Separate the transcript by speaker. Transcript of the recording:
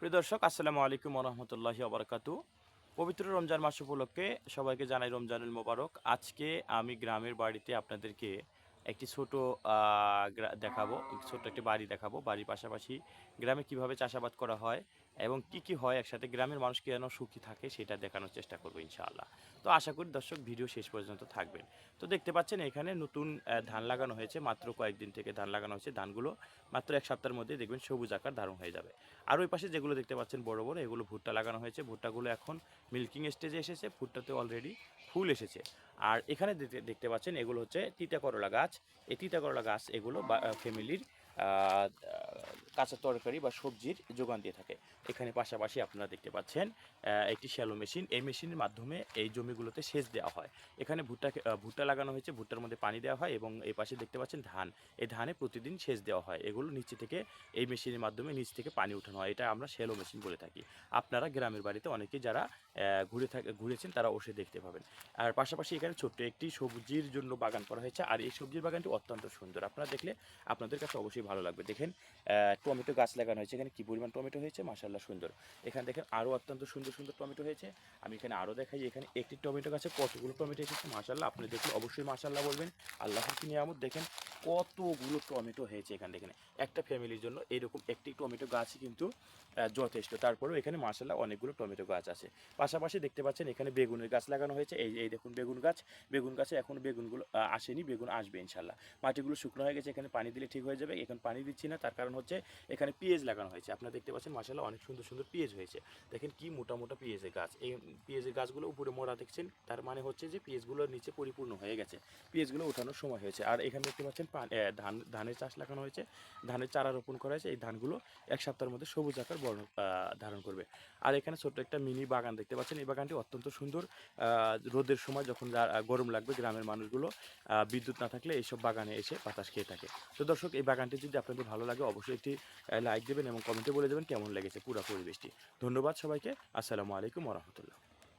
Speaker 1: প্রিয় দর্শক, আসসালামু আলাইকুম ওয়া রাহমাতুল্লাহি ওয়া বারাকাতুহু। পবিত্র রমজান মাস উপলক্ষে সবাইকে জানাই রমজানুল মোবারক। আজকে আমি গ্রামের বাড়িতে আপনাদেরকে একটি ছোট দেখাবো। ছোট্ট একটি বাড়ি দেখাবো। বাড়ির পাশাপাশি গ্রামে কিভাবে চাষাবাদ করা হয় এবং কি হয় একসাথে গ্রামের মানুষ কেন সুখী থাকে সেটা দেখানোর চেষ্টা করব ইনশাআল্লাহ। তো আশা করি দর্শক ভিডিও শেষ পর্যন্ত থাকবেন। তো দেখতে পাচ্ছেন এখানে নতুন ধান লাগানো হয়েছে। মাত্র কয়েকদিন থেকে ধান লাগানো হয়েছে। ধানগুলো মাত্র ১ সপ্তাহের মধ্যেই দেখবেন সবুজ আকার ধারণ হয়ে যাবে। আর ওই পাশে যেগুলো দেখতে পাচ্ছেন বড় বড়, এগুলো ভুট্টা লাগানো হয়েছে। ভুট্টাগুলো এখন মিল্কিং স্টেজে এসেছে, ভুট্টাতে অলরেডি ফুল এসেছে। আর এখানে দেখতে পাচ্ছেন এগুলো হচ্ছে তিতা করলা গাছ। এই তিতা করলা গাছ এগুলো ফ্যামিলির কাঁচা তরকারি বা সবজির যোগান দিয়ে থাকে। এখানে পাশাপাশি আপনারা দেখতে পাচ্ছেন একটি শ্যালো মেশিন। এই মেশিনের মাধ্যমে এই জমিগুলোতে সেচ দেওয়া হয়। এখানে ভুট্টা লাগানো হয়েছে, ভুট্টার মধ্যে পানি দেওয়া হয় এবং এই পাশে দেখতে পাচ্ছেন ধান। এই ধানে প্রতিদিন সেচ দেওয়া হয়। এগুলো নিচে থেকে এই মেশিনের মাধ্যমে নিচ থেকে পানি উঠানো হয়। এটা আমরা শ্যালো মেশিন বলে থাকি। আপনারা গ্রামের বাড়িতে অনেকেই যারা ঘুরেছেন তারা অবশ্যই দেখতে পাবেন। আর পাশাপাশি এখানে ছোট্ট একটি সবজির জন্য বাগান করা হয়েছে। আর এই সবজির বাগানটি অত্যন্ত সুন্দর। আপনারা দেখলে আপনাদের কাছে অবশ্যই ভালো লাগবে। দেখেন টমেটো গাছ লাগানো হয়েছে। এখানে কি পরিমাণ টমেটো হয়েছে, মাশাআল্লাহ সুন্দর। এখানে দেখেন আরও অত্যন্ত সুন্দর সুন্দর টমেটো হয়েছে। আমি এখানে আরও দেখাই, এখানে একটি টমেটো গাছে কতগুলো টমেটো এসেছে, মাশাআল্লাহ। আপনি দেখলে অবশ্যই মাশাআল্লাহ বলবেন। আল্লাহর কি নিয়ামত, দেখেন কতগুলো টমেটো হয়েছে এখানে। দেখেন একটা ফ্যামিলির জন্য এরকম একটি টমেটো গাছই কিন্তু যথেষ্ট। তারপরেও এখানে মাশাআল্লাহ অনেকগুলো টমেটো গাছ আছে। পাশাপাশি দেখতে পাচ্ছেন এখানে বেগুনের গাছ লাগানো হয়েছে। এই দেখুন বেগুন গাছ। বেগুন গাছে এখন বেগুনগুলো আসেনি, বেগুন আসবে ইনশাআল্লাহ। মাটিগুলো শুকনো হয়ে গেছে, এখানে পানি দিলে ঠিক হয়ে যাবে। এখন পানি দিচ্ছি না, তার কারণ হচ্ছে এখানে পেঁয়াজ লাগানো হয়েছে। আপনারা দেখতে পাচ্ছেন মাশাআল্লাহ অনেক সুন্দর সুন্দর পেঁয়াজ হয়েছে। দেখেন কি মোটা মোটা পেঁয়াজের গাছ। এই পেঁয়াজের গাছগুলো উপরে মোড়া দেখছেন, তার মানে হচ্ছে যে পেঁয়াজগুলোর নিচে পরিপূর্ণ হয়ে গেছে। পেঁয়াজগুলো ওঠানোর সময় হয়েছে। আর এখানে দেখতে পাচ্ছেন ধানের চাষ লাগানো হয়েছে, ধানের চারা রোপণ করা হয়েছে। এই ধানগুলো ১ সপ্তাহের মধ্যে সবুজ আকার ধারণ করবে। আর এখানে ছোট্ট একটা মিনি বাগান দেখতে পাচ্ছেন। এই বাগানটি অত্যন্ত সুন্দর। রোদের সময় যখন গরম লাগবে, গ্রামের মানুষগুলো বিদ্যুৎ না থাকলে এইসব বাগানে এসে বাতাস খেয়ে থাকে। তো দর্শক, এই বাগানটি যদি আপনাদের ভালো লাগে অবশ্যই একটি লাইক দেবেন এবং কমেন্টে বলে দেবেন কেমন লেগেছে পুরো পরিবেশটি। ধন্যবাদ সবাইকে। আসসালামু আলাইকুম ওয়া রাহমাতুল্লাহ।